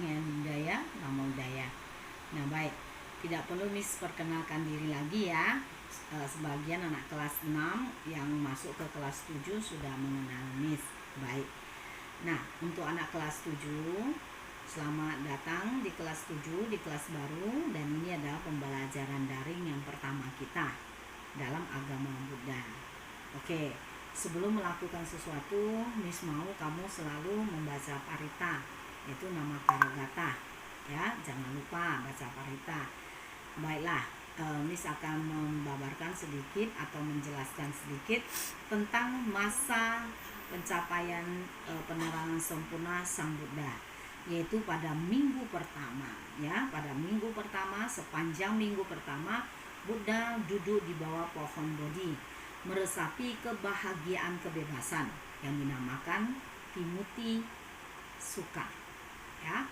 yang Hidayah, Mama Hidayah. Nah baik, tidak perlu Miss perkenalkan diri lagi ya. Sebagian anak kelas 6 yang masuk ke kelas 7 sudah mengenal Miss. Baik. Nah, untuk anak kelas 7, selamat datang di kelas 7, di kelas baru. Dan ini adalah pembelajaran daring yang pertama kita dalam agama Buddha. Oke, sebelum melakukan sesuatu, Miss mau kamu selalu membaca parita, yaitu nama Paragata. Ya, jangan lupa baca parita. Baiklah, Miss akan membabarkan sedikit atau menjelaskan sedikit tentang masa pencapaian penerangan sempurna Sang Buddha, yaitu pada minggu pertama. Ya, pada minggu pertama, sepanjang minggu pertama Buddha duduk di bawah pohon Bodhi, meresapi kebahagiaan kebebasan yang dinamakan Vimutti Sukha. Ya,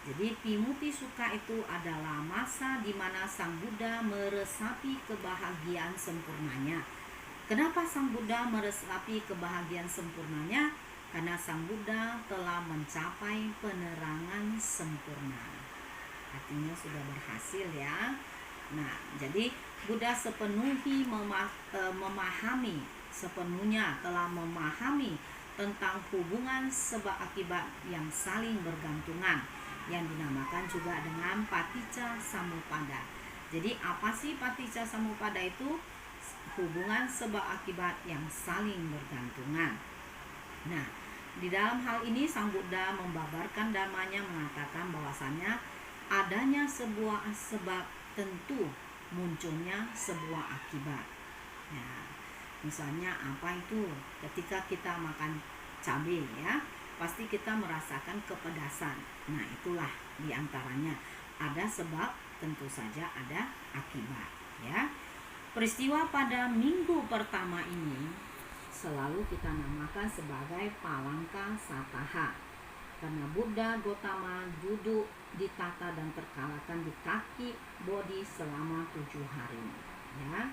jadi Vimutti Sukha itu adalah masa di mana Sang Buddha meresapi kebahagiaan sempurnanya. Kenapa Sang Buddha meresapi kebahagiaan sempurnanya? Karena Sang Buddha telah mencapai penerangan sempurna. Artinya sudah berhasil ya. Nah, jadi Buddha telah memahami tentang hubungan sebab akibat yang saling bergantungan, yang dinamakan juga dengan Paticca Samuppada. Jadi apa sih Paticca Samuppada itu? Hubungan sebab akibat yang saling bergantungan. Nah, di dalam hal ini Sang Buddha membabarkan dhamanya, mengatakan bahwasanya adanya sebuah sebab tentu munculnya sebuah akibat. Nah, misalnya apa itu? Ketika kita makan cabai ya, pasti kita merasakan kepedasan. Nah, itulah diantaranya. Ada sebab, tentu saja ada akibat ya. Peristiwa pada minggu pertama ini selalu kita namakan sebagai Palangka Sataha, karena Buddha Gotama duduk ditata dan terkalahkan di kaki Bodhi selama 7 hari ya.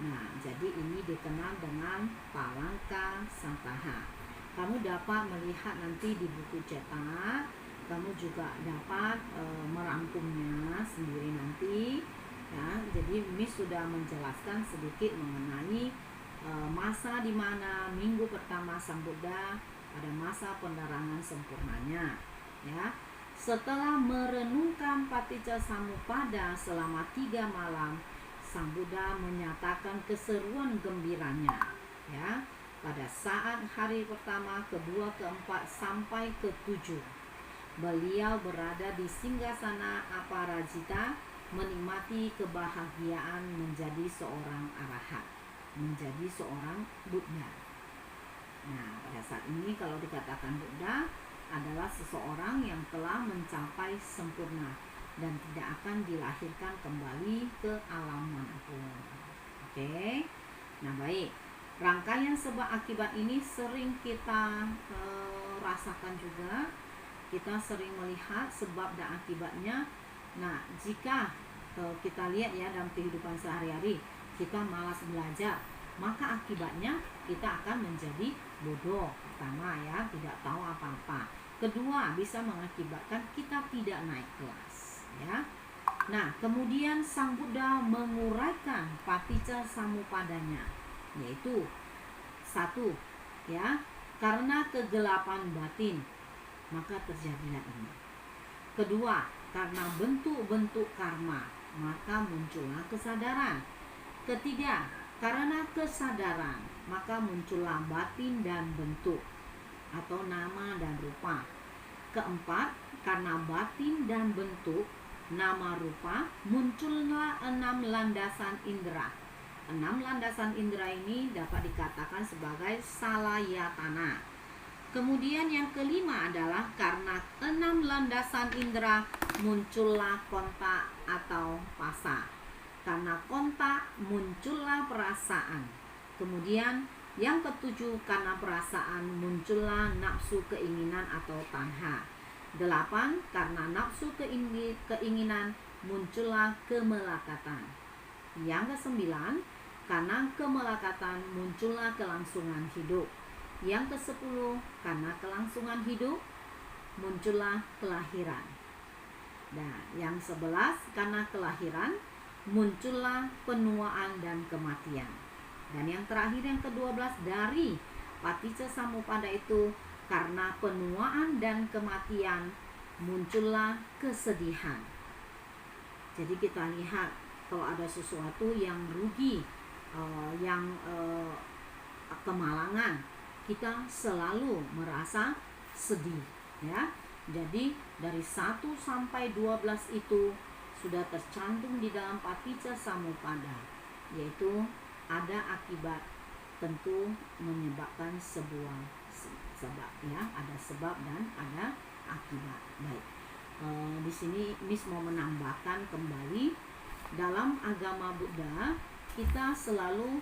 Nah, jadi ini dikenal dengan Palangka Sataha. Kamu dapat melihat nanti di buku cetak, kamu juga dapat merangkumnya sendiri nanti ya. Jadi Miss sudah menjelaskan sedikit mengenai masa di mana minggu pertama Sang Buddha pada masa penerangan sempurnanya ya. Setelah merenungkan Paticca Samuppada selama 3 malam, Sang Buddha menyatakan keseruan gembiranya ya. Pada saat hari pertama, kedua, keempat sampai ke-7, beliau berada di singgasana Aparajita, menikmati kebahagiaan menjadi seorang arahat, menjadi seorang Buddha. Nah, pada saat ini kalau dikatakan Buddha adalah seseorang yang telah mencapai sempurna dan tidak akan dilahirkan kembali ke alam manapun. Oke. Nah, baik. Rangkaian sebab akibat ini sering kita rasakan juga. Kita sering melihat sebab dan akibatnya. Nah, jika kita lihat ya dalam kehidupan sehari-hari, kita malas belajar, maka akibatnya kita akan menjadi bodoh. Pertama ya, tidak tahu apa-apa. Kedua, bisa mengakibatkan kita tidak naik kelas ya. Nah, kemudian Sang Buddha menguraikan Paticca Samupadanya, yaitu 1 ya, karena kegelapan batin maka terjadilah ini. Kedua, karena bentuk-bentuk karma maka muncullah kesadaran. Ketiga, karena kesadaran maka muncullah batin dan bentuk atau nama dan rupa. Keempat, karena batin dan bentuk, nama, rupa, muncullah 6 landasan indera. 6 landasan indera ini dapat dikatakan sebagai salayatana. Kemudian yang kelima adalah karena 6 landasan indera muncullah kontak atau phasa. Karena kontak muncullah perasaan. Kemudian yang ketujuh, karena perasaan muncullah nafsu keinginan atau tanha. 8, karena nafsu keinginan muncullah kemelekatan. Yang ke-9, karena kemelekatan muncullah kelangsungan hidup. Yang ke-10, karena kelangsungan hidup muncullah kelahiran. Nah, yang 11, karena kelahiran muncullah penuaan dan kematian. Dan yang terakhir yang ke-12, dari paticca samuppada itu karena penuaan dan kematian muncullah kesedihan. Jadi kita lihat kalau ada sesuatu yang rugi, yang kemalangan, kita selalu merasa sedih, ya. Jadi dari 1 sampai 12 itu sudah tercantum di dalam paticca samuppada, yaitu ada akibat, tentu menyebabkan sebuah sebab, ya, ada sebab dan ada akibat. Baik, di sini Miss mau menambahkan kembali, dalam agama Buddha kita selalu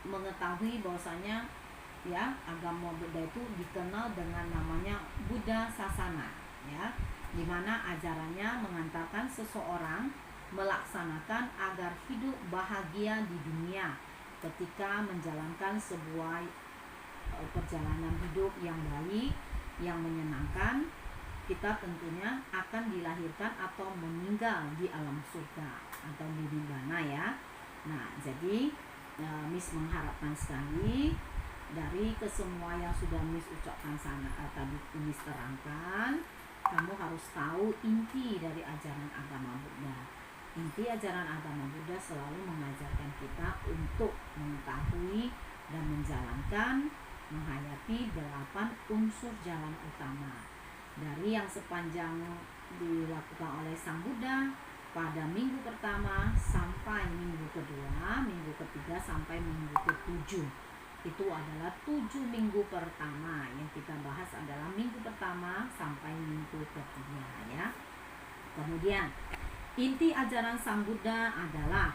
mengetahui bahwasanya, ya, agama Buddha itu dikenal dengan namanya Buddha Sasana, ya, di mana ajarannya mengantarkan seseorang melaksanakan agar hidup bahagia di dunia ketika menjalankan sebuah perjalanan hidup yang baik, yang menyenangkan. Kita tentunya akan dilahirkan atau meninggal di alam surga atau di nirvana, ya. Nah, jadi Miss mengharapkan sekali dari kesemua yang sudah Miss ucapkan sana, tadi Miss terangkan, kamu harus tahu inti dari ajaran agama Buddha. Inti ajaran agama Buddha selalu mengajarkan kita untuk mengetahui dan menjalankan, menghayati 8 unsur jalan utama. Dari yang sepanjang dilakukan oleh Sang Buddha pada minggu pertama sampai minggu kedua, minggu ketiga sampai minggu ke-7. Itu adalah 7 minggu pertama. Yang kita bahas adalah minggu pertama sampai minggu ketiga, ya. Kemudian inti ajaran Sang Buddha adalah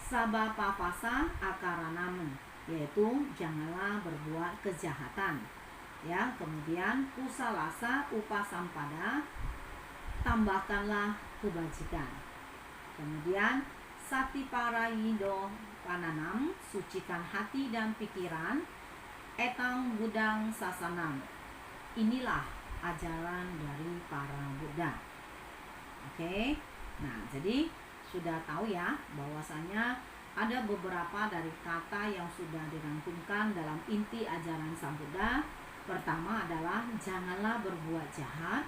sabapapasa akaranam, yaitu janganlah berbuat kejahatan, ya. Kemudian kusalasa upasampada, tambahkanlah kebajikan. Kemudian satiparayido pananam, sucikan hati dan pikiran. Etang budang sasanam, inilah ajaran dari para Buddha. Oke. Nah, jadi sudah tahu, ya, bahwasanya ada beberapa dari kata yang sudah dirangkumkan dalam inti ajaran Sang Buddha. Pertama adalah janganlah berbuat jahat.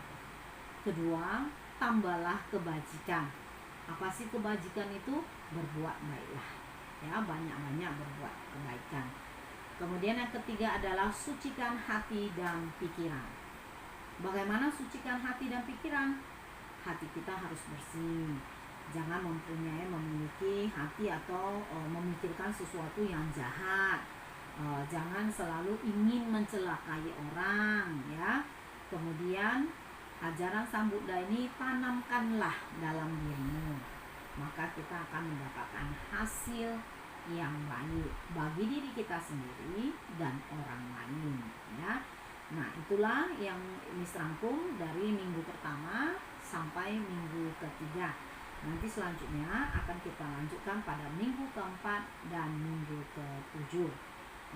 Kedua, tambahlah kebajikan. Apa sih kebajikan itu? Berbuat baiklah, ya, banyak-banyak berbuat kebaikan. Kemudian yang ketiga adalah sucikan hati dan pikiran. Bagaimana sucikan hati dan pikiran? Hati kita harus bersih. Jangan memiliki hati atau memikirkan sesuatu yang jahat. Jangan selalu ingin mencelakai orang, ya. Kemudian ajaran Sang Buddha ini tanamkanlah dalam dirimu, maka kita akan mendapatkan hasil yang baik bagi diri kita sendiri dan orang lain, ya. Nah, itulah yang Miss rangkum dari minggu pertama sampai minggu ketiga. Nanti selanjutnya akan kita lanjutkan pada minggu keempat dan minggu ke-7.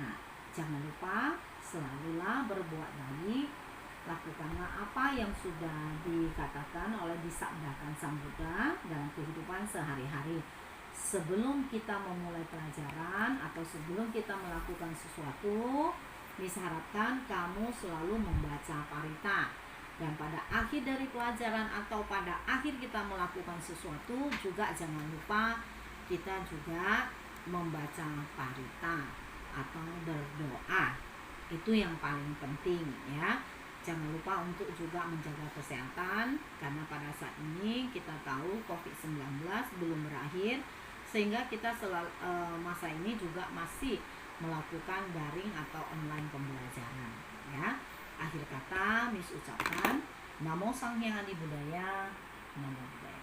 Nah, jangan lupa selalulah berbuat baik. Lakukanlah apa yang sudah dikatakan oleh disabdakan Sang Buddha dalam kehidupan sehari-hari. Sebelum kita memulai pelajaran atau sebelum kita melakukan sesuatu, diharapkan kamu selalu membaca parita. Dan pada akhir dari pelajaran atau pada akhir kita melakukan sesuatu juga jangan lupa kita juga membaca parita atau berdoa. Itu yang paling penting, ya. Jangan lupa untuk juga menjaga kesehatan, karena pada saat ini kita tahu COVID-19 belum berakhir, sehingga kita masa ini juga masih melakukan daring atau online pembelajaran, ya. Akhir kata Miss ucapkan Namo Sang Hyang Adi Budaya, Namo Buddhaya.